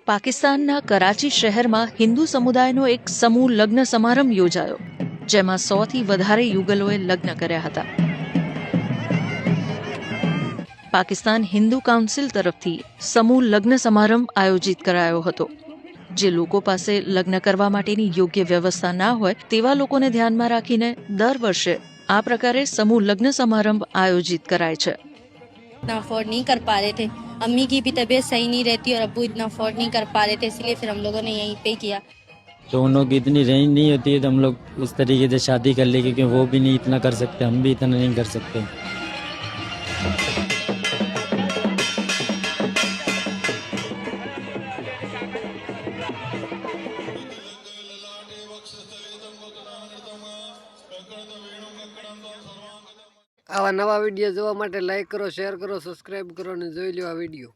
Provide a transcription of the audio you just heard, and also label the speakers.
Speaker 1: પાકિસ્તાનના કરાચી શહેરમાં હિન્દુ સમુદાયનો એક સમૂહ લગ્ન સમારંભ યોજાયો, જેમાં 100થી વધારે યુગલોએ લગ્ન કર્યા હતા. પાકિસ્તાન હિન્દુ કાઉન્સિલ તરફથી સમૂહ લગ્ન સમારંભ આયોજિત કરાયો હતો. જે લોકો પાસે લગ્ન કરવા માટેની યોગ્ય વ્યવસ્થા ના હોય તેવા લોકોને ધ્યાનમાં રાખીને દર વર્ષે આ પ્રકારે સમૂહ લગ્ન સમારંભ આયોજિત કરાય છે.
Speaker 2: इतना अफोर्ड नहीं कर पा रहे थे, अम्मी की भी तबीयत सही नहीं रहती और अब्बू इतना अफोर्ड नहीं कर पा रहे थे, इसलिए फिर हम लोगों ने यहीं पे किया.
Speaker 3: तो उन लोग की इतनी रेंज नहीं होती है तो हम लोग इस तरीके से शादी कर ले, क्योंकि वो भी नहीं इतना कर सकते, हम भी इतना नहीं कर सकते.
Speaker 4: આવા નવા વિડીયો જોવા માટે લાઈક કરો, શેર કરો, સબસ્ક્રાઈબ કરો અને જોઈ લો આ વિડીયો.